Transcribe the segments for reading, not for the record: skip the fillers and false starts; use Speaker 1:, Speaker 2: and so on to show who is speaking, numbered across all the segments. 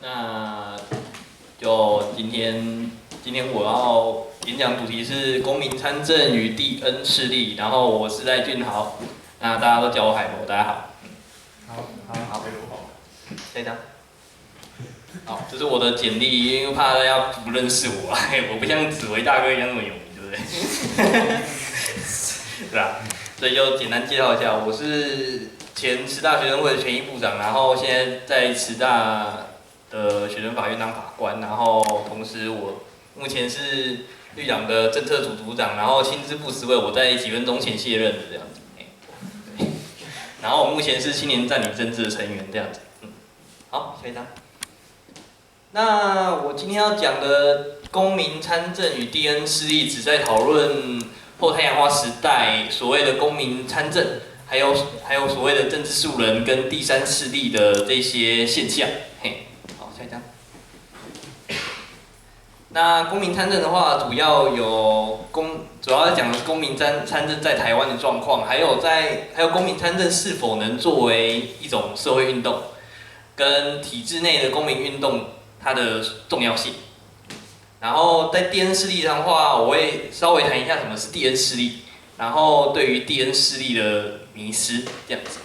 Speaker 1: 那就今天我要演讲主题是公民参政与地 N 势力，然后我是赖俊豪，那大家都叫我海博，大家好。好，下一张。好，这是我的简历，因为怕大家不认识我，我不像紫薇大哥一样那么有名，对不对？对啊，所以就简单介绍一下，我是前师大学生会的权益部长，然后现在在师大的学生法院当法官，然后同时我目前是绿党的政策组组长，然后薪资部职位我在几分钟前卸任的这样子。对，然后我目前是青年占领政治的成员这样子。好，下一张。那我今天要讲的公民参政与地 N 势力，只在讨论后太阳花时代所谓的公民参政，还有所谓的政治素人跟第三势力的这些现象。嘿，好，下一张。那公民参政的话，主要讲的是公民参政在台湾的状况，还有公民参政是否能作为一种社会运动，跟体制内的公民运动它的重要性。然后在地 N 势力上的话，我会稍微谈一下什么是地 N 势力，然后对于地 N 势力的迷思这样子。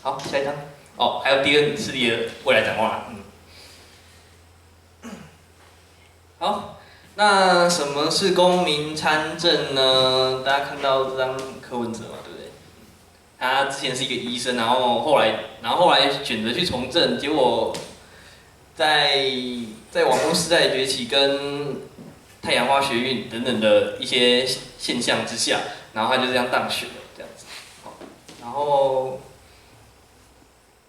Speaker 1: 好，下一张。哦，还有地 N 势力的未来展望啦。好，那什么是公民参政呢？大家看到这张柯文哲嘛，对不对？他之前是一个医生，然后后来选择去从政，结果在网络时代崛起跟太阳花学运等等的一些现象之下，然后他就这样当选了，这样子。好，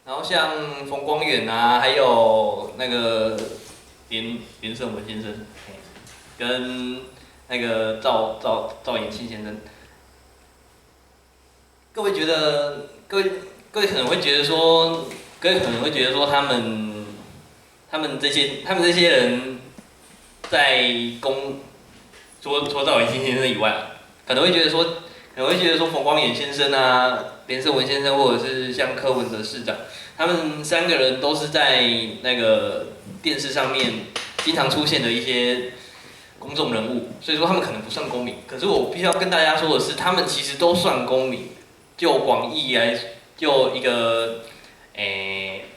Speaker 1: 然后像冯光远啊，还有那个连胜文先生，跟那个赵延庆先生，各位可能会觉得说他们这些人在除了赵延庆先生以外，可能会觉得说冯光远先生啊、连胜文先生，或者是像柯文哲市长，他们三个人都是在那个电视上面经常出现的一些公众人物，所以说他们可能不算公民。可是我必须要跟大家说的是，他们其实都算公民。就广义来，就一个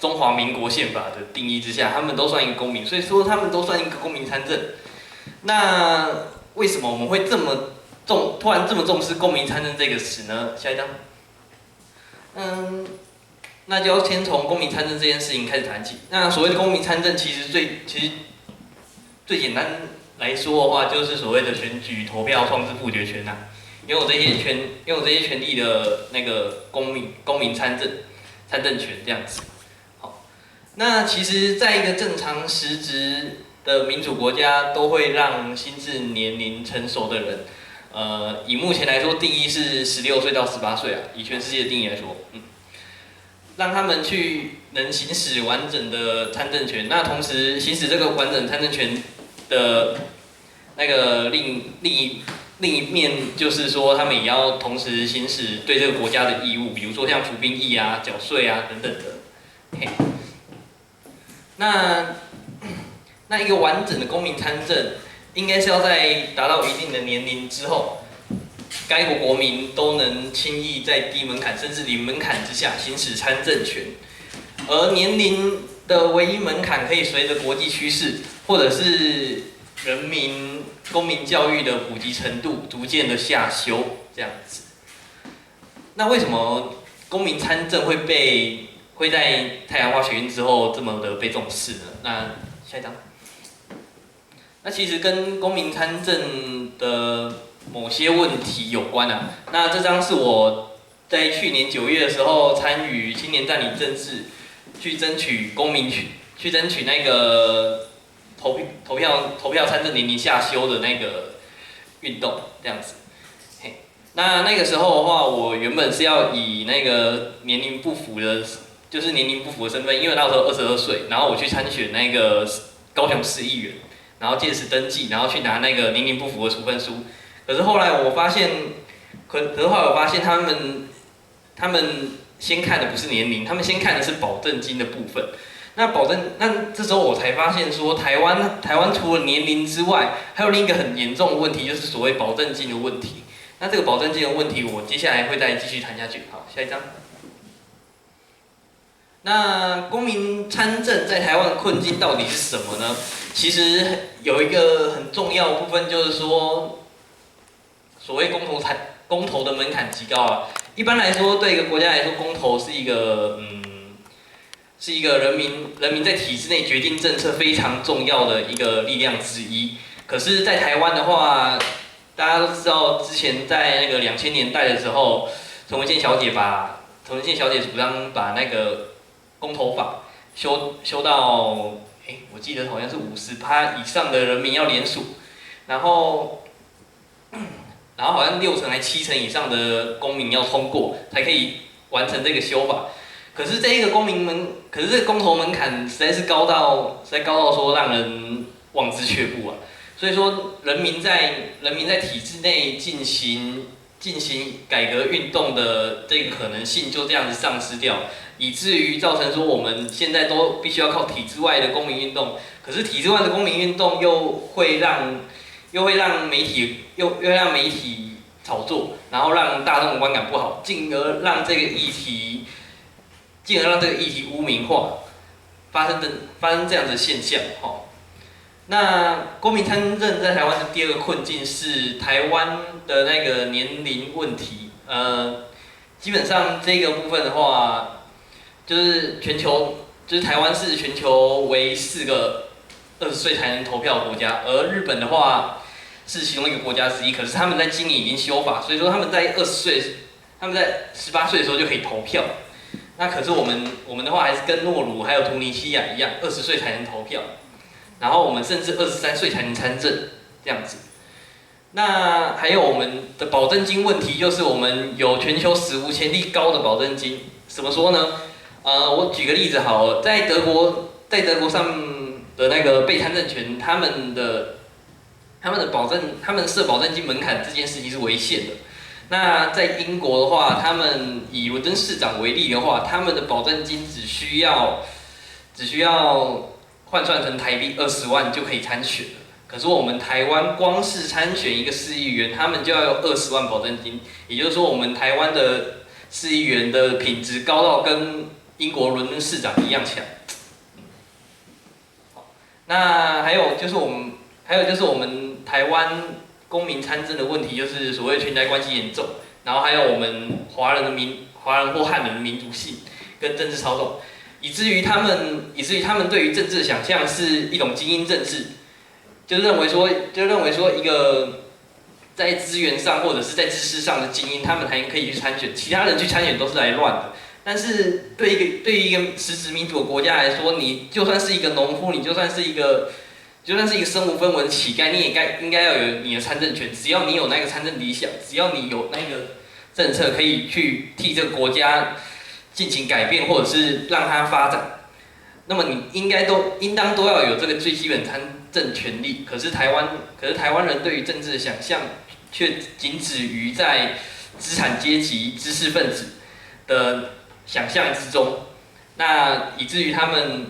Speaker 1: 中华民国宪法的定义之下，他们都算一个公民，所以说他们都算一个公民参政。那为什么我们会突然这么重视公民参政这个词呢？下一张。那就要先从公民参政这件事情开始谈起。那所谓的公民参政，其实最简单来说的话，就是所谓的选举、投票、创制、复决权呐。拥有这些权利的那个公民参政权这样子。好，那其实在一个正常实质的民主国家，都会让心智年龄成熟的人，以目前来说定义是16岁到18岁啊，以全世界的定义来说，让他们能行使完整的参政权。那同时行使这个完整参政权的那个另一面就是说，他们也要同时行使对这个国家的义务，比如说像服兵役啊、缴税啊等等的。那一个完整的公民参政，应该是要在达到一定的年龄之后，该国国民都能轻易在低门槛甚至零门槛之下行使参政权，而年龄的唯一门槛可以随着国际趋势或者是公民教育的普及程度逐渐的下修，这样子。那为什么公民参政会在太阳花学运之后这么的被重视呢？那下一张。那其实跟公民参政的某些问题有关啊。那这张是我在去年9月的时候参与青年占领政治，去争取那个投票参政年龄下修的那个运动这样子。那个时候的话，我原本是要以那个年龄不符的身份，因为那时候22岁，然后我去参选那个高雄市议员，然后届时登记，然后去拿那个年龄不符的处分书。可是后来我发现他们先看的不是年龄，他们先看的是保证金的部分。那这时候我才发现说，台湾除了年龄之外，还有另一个很严重的问题，就是所谓保证金的问题。那这个保证金的问题，我接下来会再继续谈下去。好，下一章。那公民参政在台湾的困境到底是什么呢？其实有一个很重要的部分，就是说，所谓公投的门槛极高啊。一般来说，对一个国家来说，公投是一个人民在体制内决定政策非常重要的一个力量之一。可是，在台湾的话，大家都知道，之前在那个2000年代的时候，陈文茜小姐主张把那个公投法修到，我记得好像是50%以上的人民要联署，然后好像60%还70%以上的公民要通过，才可以完成这个修法。可是这个公投门槛实在高到说让人望之却步啊。所以说，人民在体制内进行改革运动的这个可能性就这样子丧失掉，以至于造成说我们现在都必须要靠体制外的公民运动。可是体制外的公民运动又会让媒体炒作，然后让大众的观感不好，进而让这个议题污名化，发生这样的现象。那公民参政在台湾的第二个困境是台湾的那个年龄问题。基本上这个部分的话，就是台湾是全球唯4个20岁才能投票的国家，而日本的话是其中一个国家之一。可是他们在今年已经修法，所以说他们在18岁的时候就可以投票。那可是我们的话还是跟诺鲁还有突尼西亚一样，20岁才能投票。然后我们甚至23岁才能参政，这样子。那还有我们的保证金问题，就是我们有全球史无前例高的保证金。怎么说呢？我举个例子好了，在德国上的那个被参政权，他们设保证金门槛这件事情是违宪的。那在英国的话，他们以伦敦市长为例的话，他们的保证金只需要换算成台币20万就可以参选了。可是我们台湾光是参选一个市议员，他们就要有20万保证金，也就是说我们台湾的市议员的品质高到跟英国伦敦市长一样强。那还有就是我们台湾公民参政的问题，就是所谓裙带关系严重，然后还有我们华人或汉人的民族性跟政治操纵。以至于他们对于政治的想象是一种精英政治，就认为说一个在资源上或者是在知识上的精英，他们还可以去参选，其他人去参选都是来乱的。但是对于一个实质民主的国家来说，你就算是一个农夫，你就算是一个身无分文的乞丐，你也应该要有你的参政权。只要你有那个参政理想，只要你有那个政策可以去替这个国家进行改变，或者是让它发展，那么你应当都要有这个最基本参政权利。可是台湾人对于政治的想象，却仅止于在资产阶级、知识分子的想象之中。那以至于他们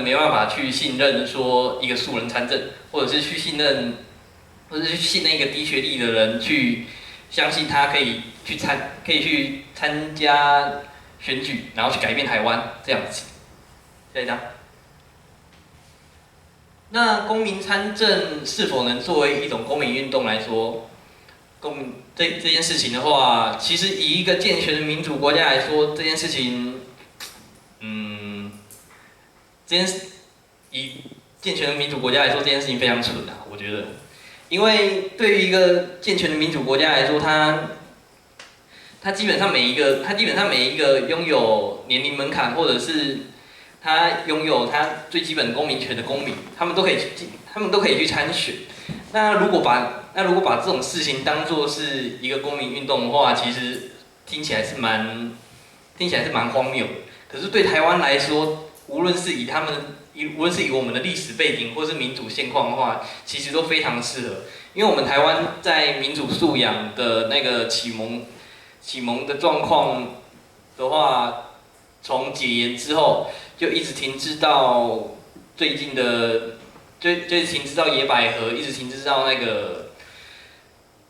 Speaker 1: 没办法去信任说一个素人参政，或者是去信任一个低学历的人，去相信他可以去参加选举，然后去改变台湾这样子。下一张。那公民参政是否能作为一种公民运动来说，这件事情的话，其实以一个健全的民主国家来说，这件事情，以健全的民主国家来说，这件事情非常蠢啊，我觉得，因为对于一个健全的民主国家来说，他基本上每一个拥有年龄门槛，或者是他拥有他最基本公民权的公民，他们都可以去参选。那如果把这种事情当作是一个公民运动的话，其实听起来是蛮荒谬的。可是对台湾来说，无论是以我们的历史背景或是民主现况的话，其实都非常适合。因为我们台湾在民主素养的那个启蒙的状况的话，从解严之后，就一直停滞到最近的，就停滞到野百合，一直停滞到那个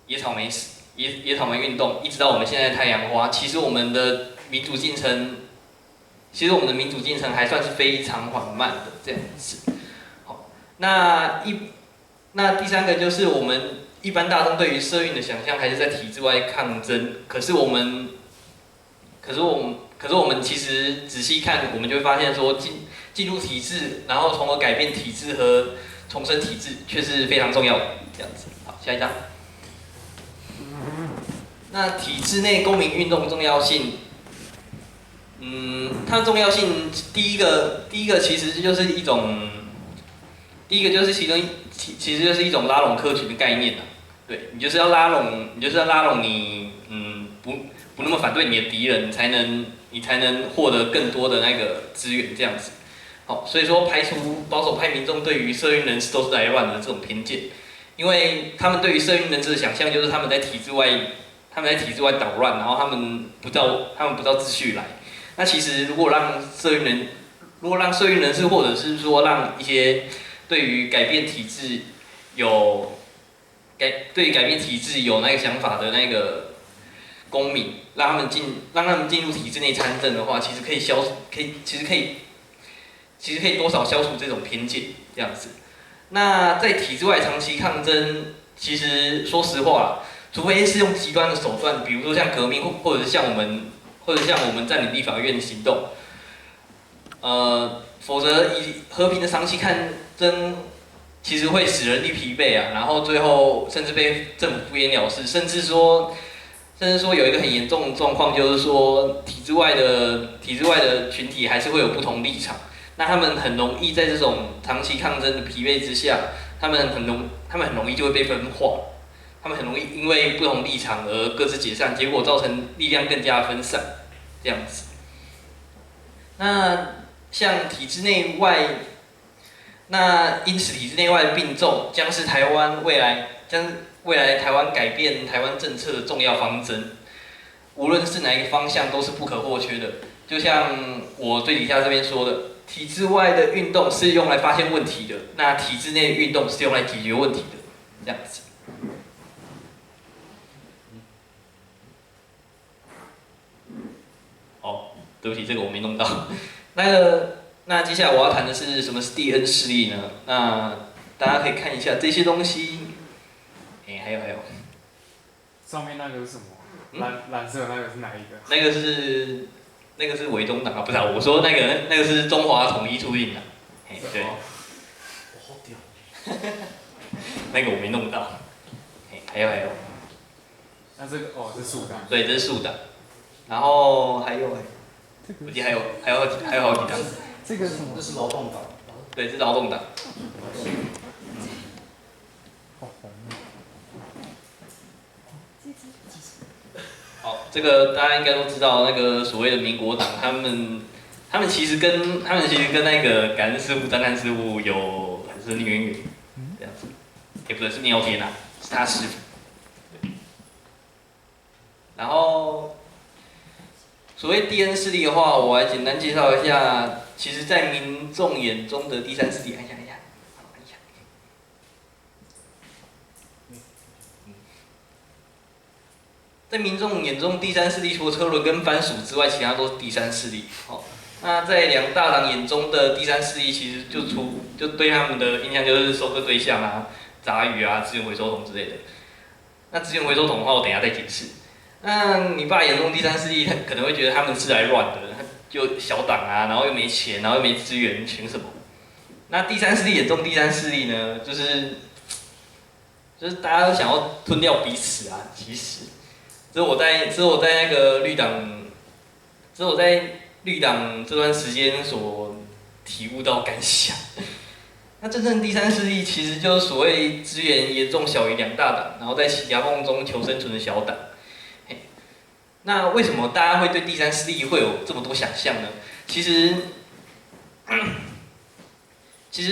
Speaker 1: 野草莓运动，一直到我们现在的太阳花。其实我们的民主进程还算是非常缓慢的这样子。好，那第三个就是我们一般大众对于社运的想象还是在体制外抗争，可是我们其实仔细看，我们就会发现说进入体制，然后从而改变体制和重生体制，却是非常重要的。这样子，好，下一张。那体制内公民运动的重要性，它的重要性，第一个其实就是一种，其实就是一种拉拢客群的概念啊。对，你就是要拉拢你，不那么反对你的敌人，你才能获得更多的那个资源这样子。好，所以说排除保守派民众对于社运人士都是来乱的这种偏见，因为他们对于社运人士的想象就是他们在体制外捣乱，然后他们不照秩序来。那其实如果让社运人士，或者是说让一些对于改变体制有那个想法的那个公民，让他们进入体制内参政的话，其实可以多少消除这种偏见这样子。那在体制外长期抗争，其实说实话啦，除非是用极端的手段，比如说像革命，或者像我们占领立法院的行动，否则以和平的长期抗争，其实会使人力疲惫啊，然后最后甚至被政府敷衍了事，甚至说有一个很严重的状况，就是说体制外的群体还是会有不同立场，那他们很容易在这种长期抗争的疲惫之下，他们很容易就会被分化。他们很容易因为不同立场而各自解散，结果造成力量更加分散，这样子。那像体制内外，因此体制内外的并重将是未来台湾改变台湾政策的重要方针，无论是哪一个方向都是不可或缺的。就像我最底下这边说的，体制外的运动是用来发现问题的，那体制内的运动是用来解决问题的，这样子。对不起，这个我没弄到。那接下来我要谈的是什么是蒂恩势力呢？那大家可以看一下这些东西。还有。
Speaker 2: 上面那个是什么？蓝色那个是哪一个？
Speaker 1: 那个是伪中党啊，不是啊，我说那个是中华统一促进党。对。
Speaker 3: 我好屌。
Speaker 1: 那个我没弄到。还有。
Speaker 2: 那这个是树党。
Speaker 1: 对，这是树党。然后还有我记得还有好几张。
Speaker 2: 这个是什么？
Speaker 3: 这是劳动党。
Speaker 1: 对，是劳动党。
Speaker 2: 好红啊！
Speaker 1: 好，这个大家应该都知道，那个所谓的民国党，他们其实跟那个感恩师傅、张干师傅有很深的渊源，这样子。也不对，是聂耀天啊，是他师傅。然后，所谓蒂恩势力的话，我来简单介绍一下。其实，在民众眼中的第三势力，按一下。在民众眼中，第三势力除了车轮跟番薯之外，其他都是第三势力。好，那在两大党眼中的第三势力，其实就对他们的印象就是收割对象啊、杂鱼啊、资源回收桶之类的。那资源回收桶的话，我等一下再解释。那你爸眼中第三势力，他可能会觉得他们是来乱的，就小党啊，然后又没钱，然后又没资源，凭什么？那第三势力眼中第三势力呢，就是大家都想要吞掉彼此啊，其实。只有我在那个绿党这段时间所体悟到感想。那真正第三势力其实就是所谓资源严重小于两大党，然后在夹缝中求生存的小党。那为什么大家会对第三势力会有这么多想象呢？其实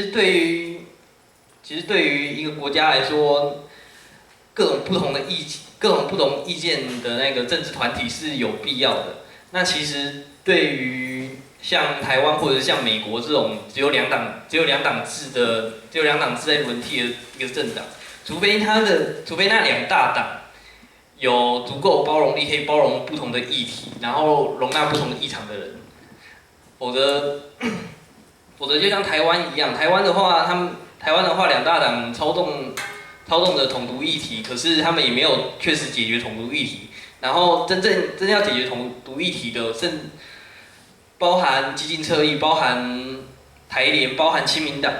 Speaker 1: 对于一个国家来说，各种不同意见的那个政治团体是有必要的。那其实对于像台湾或者像美国这种只有两党制在轮替的一个政党，除非那两大党有足够包容力，可以包容不同的议题，然后容纳不同的立场的人，否则就像台湾一样，台湾的话两大党操纵的统独议题，可是他们也没有确实解决统独议题。然后真正要解决统独议题的，包含激进侧翼，包含台联，包含亲民党，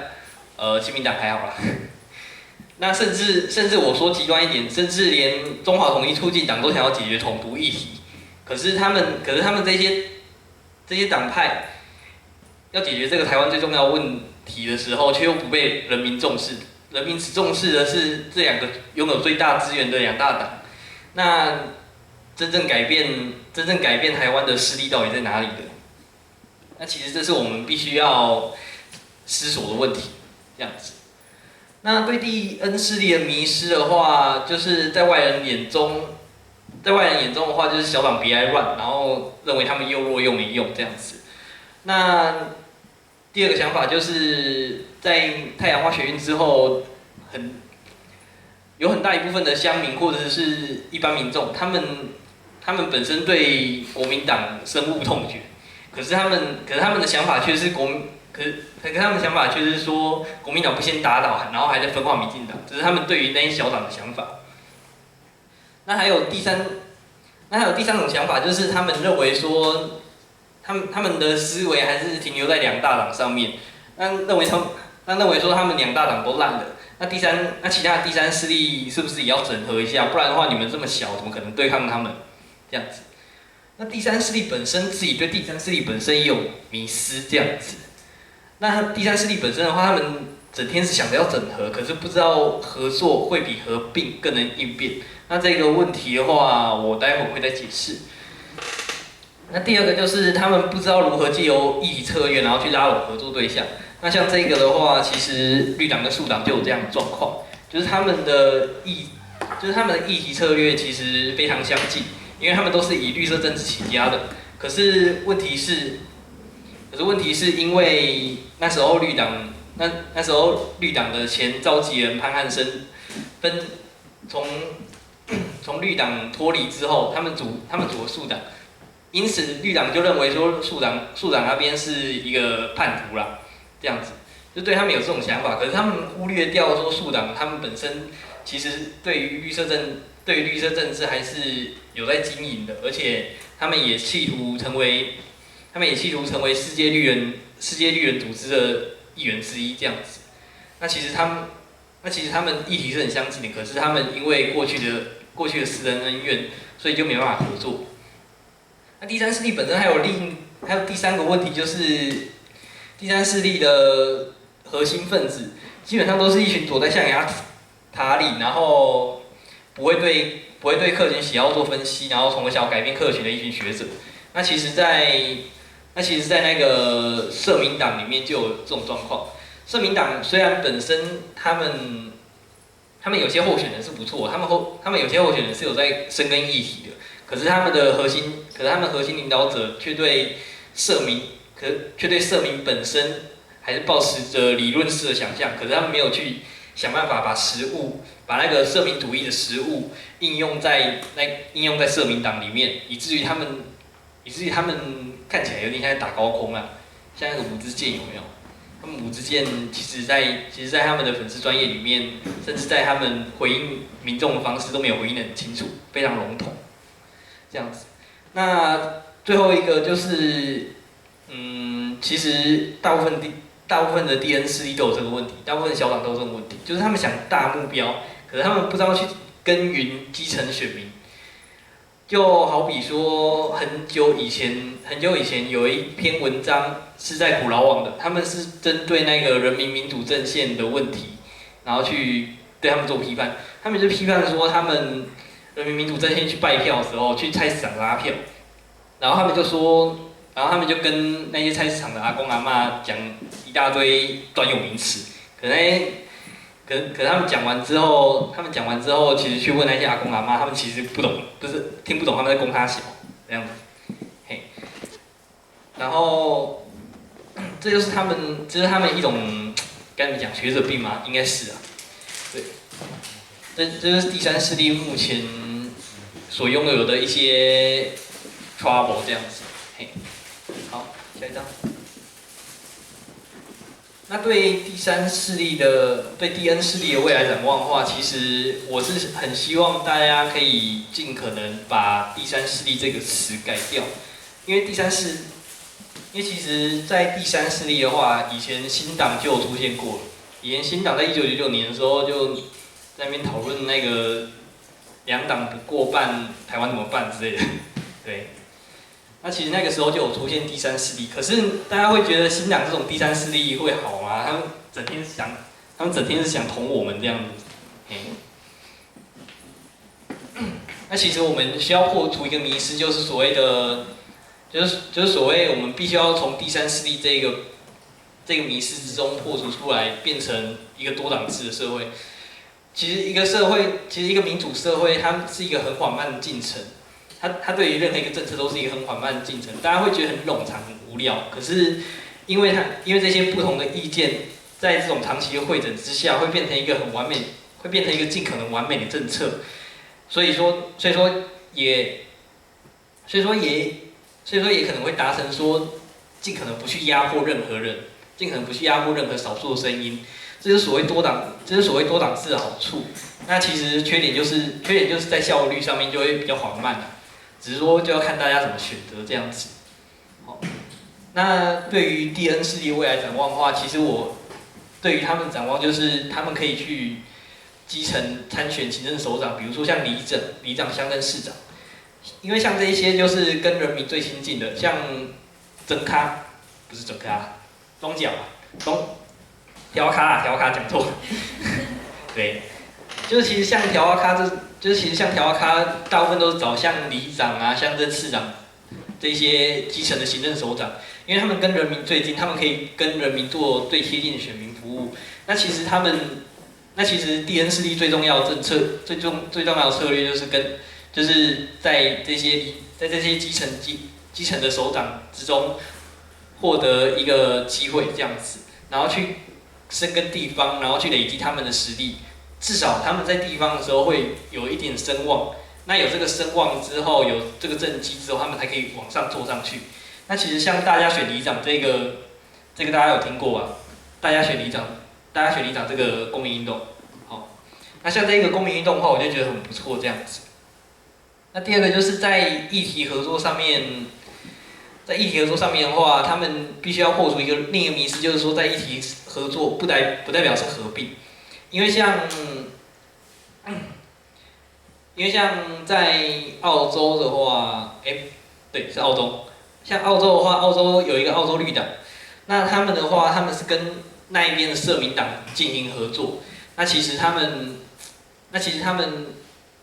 Speaker 1: 亲民党还好啦。那甚至我说极端一点，甚至连中华统一促进党都想要解决统独议题，可是他们这些党派要解决这个台湾最重要的问题的时候，却又不被人民重视。人民只重视的是这两个拥有最大资源的两大党。那真正改变台湾的势力到底在哪里的？那其实这是我们必须要思索的问题，这样子。那对地恩势力的迷失的话，就是在外人眼中的话，就是小党别来乱，然后认为他们又弱又没用这样子。那第二个想法就是在太阳花学运之后，有很大一部分的乡民或者是一般民众，他们本身对国民党深恶痛绝，可是他们的想法却是他们的想法却是说国民党不先打倒，然后还在分化民进党，这是他们对于那些小党的想法。那还有第三种想法，就是他们认为说，他们的思维还是停留在两大党上面，认为说他们两大党都烂了。那其他的第三势力是不是也要整合一下？不然的话，你们这么小，怎么可能对抗他们？这样子。那第三势力本身自己对第三势力本身也有迷思，这样子。那第三势力本身的话，他们整天是想着要整合，可是不知道合作会比合并更能应变。那这个问题的话，我待会会再解释。那第二个就是他们不知道如何藉由议题策略，然后去拉拢合作对象。那像这个的话，其实绿党跟树党就有这样的状况，就是他们的议题策略其实非常相近，因为他们都是以绿色政治起家的。可是问题是因为那时候绿党的前召集人潘汉生从绿党脱离之后，他们组了树党，因此绿党就认为说树党那边是一个叛徒啦，这样子，就对他们有这种想法。可是他们忽略掉说树党他们本身其实对于绿色政治还是有在经营的，而且他们也企图成为世界绿人组织的一员之一这样子。那其实他们议题是很相近的，可是他们因为过去的私人恩怨，所以就没办法合作。那第三势力本身还有第三个问题，就是第三势力的核心分子基本上都是一群躲在象牙塔里，然后不会对客群喜好做分析，然后从小改变客群的一群学者。那其实在那个社民党里面就有这种状况。社民党虽然本身他们有些候选人是不错，他们有些候选人是有在深耕议题的，可是他们核心领导者却对社民本身还是抱持着理论式的想象，可是他们没有去想办法把那个社民主义的实务应用在社民党里面，以至于他们看起来有点像在打高空啊，像那个五支箭有没有？他们五支箭其实在他们的粉丝专页里面，甚至在他们回应民众的方式都没有回应得很清楚，非常笼统，这样子。那最后一个就是，其实大部分的 DN 势力都有这个问题，大部分的小党都有这个问题，就是他们想大目标，可是他们不知道去耕耘基层选民。就好比说，很久以前有一篇文章是在苦劳网的，他们是针对那个人民民主阵线的问题，然后去对他们做批判。他们就批判说，他们人民民主阵线去拜票的时候，去菜市场拉票，然后他们就跟那些菜市场的阿公阿嬷讲一大堆专有名词，可他们讲完之后，其实去问那些阿公阿嬷，他们其实不懂，就是听不懂他们在供他小这样子。嘿，然后这就是他们一种该怎么讲学者病吗？应该是啊，对，这就是第三势力目前所拥有的一些 trouble 这样子。嘿，好，下一张。那对第N势力的未来展望的话，其实我是很希望大家可以尽可能把第三势力这个词改掉，因为其实，在第三势力的话，以前新党就有出现过了。以前新党在1999年的时候就在那边讨论那个两党不过半，台湾怎么办之类的，对。那其实那个时候就有出现第三势力，可是大家会觉得新党这种第三势力会好吗？他们整天是想捅我们这样子。那其实我们需要破除一个迷思，就是所谓的，就是所谓我们必须要从第三势力这个迷思之中破除出来，变成一个多党制的社会。其实一个民主社会，它是一个很缓慢的进程。它对于任何一个政策都是一个很缓慢的进程，大家会觉得很冗长、很无聊。可是因为这些不同的意见，在这种长期的汇整之下，会变成一个尽可能完美的政策。所以说也可能会达成说，尽可能不去压迫任何人，尽可能不去压迫任何少数的声音。这是所谓多党制的好处。那其实缺点就是在效率上面就会比较缓慢。只是说就要看大家怎么选择这样子。好，那对于第N势力未来展望的话，其实我对于他们展望就是他们可以去基层参选行政首长，比如说像里长、乡镇市长，因为像这一些就是跟人民最亲近的，像庄脚调卡讲错，对。就是其实像调阿咖，大部分都是找像里长啊、乡镇市长这些基层的行政首长，因为他们跟人民最近，他们可以跟人民做最贴近的选民服务。那其实第N势力最重要的政策、最重要的策略就是在这些基层的首长之中获得一个机会这样子，然后去深耕地方，然后去累积他们的实力。至少他们在地方的时候会有一点声望，那有这个声望之后，有这个政绩之后，他们才可以往上做上去。那其实像大家选里长这个大家有听过吧？大家选里长这个公民运动，好，那像这个公民运动的话，我就觉得很不错这样子。那第二个就是在议题合作上面的话，他们必须要破除另一个迷思，就是说在议题合作不代表是合并。因为像在澳洲的话，对，是澳洲。像澳洲的话，澳洲有一个澳洲绿党，那他们的话，他们是跟那一边的社民党进行合作。那其实他们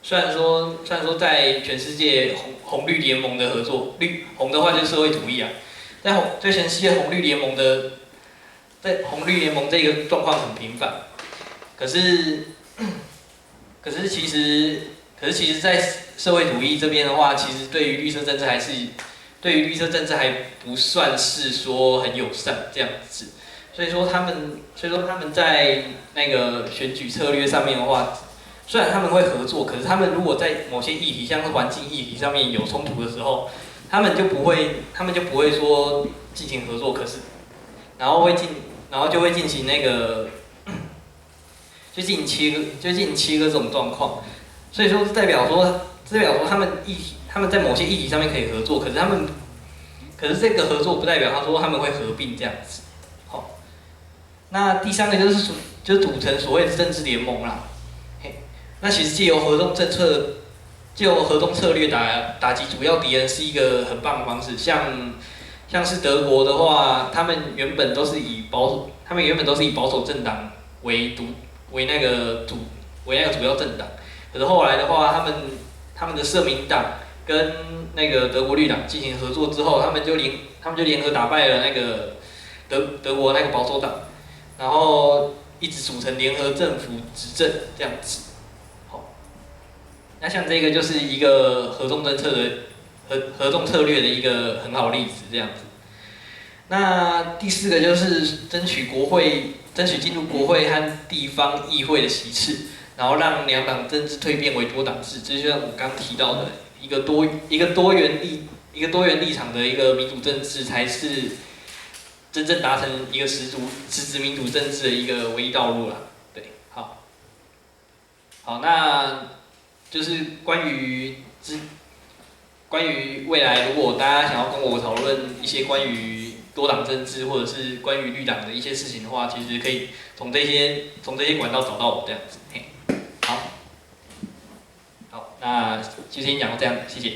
Speaker 1: 虽然说在全世界红绿联盟的合作，红的话就是社会主义啊，在全世界红绿联盟这个状况很频繁。可是其实，在社会主义这边的话，其实对于绿色政治还不算是说很友善这样子。所以说他们在那个选举策略上面的话，虽然他们会合作，可是他们如果在某些议题，像是环境议题上面有冲突的时候，他们就不会说进行合作，然后就会进行那个。就进行切割这种状况，所以说代表说他们在某些议题上面可以合作，可是这个合作不代表他们会合并这样子。好，那第三个就是组成所谓的政治联盟啦。那其实借由合纵策略打击主要敌人是一个很棒的方式。像是德国的话，他们原本都是以保守政党为那个主要政党，可是后来的话，他们的社民党跟那个德国绿党进行合作之后，他们就联合打败了那个德国那个保守党，然后一直组成联合政府执政这样子。好，那像这个就是一个合纵策略的一个很好的例子这样子。那第4个就是争取进入国会和地方议会的席次，然后让两党政治蜕变为多党制，这就像我刚提到的一个多元立场的一个民主政治，才是真正达成一个实质民主政治的一个唯一道路啦。对，好，那就是关于未来，如果大家想要跟我讨论一些关于多党政治或者是关于绿党的一些事情的话，其实可以从这些管道找到我这样子。好，那就先讲到这样，谢谢。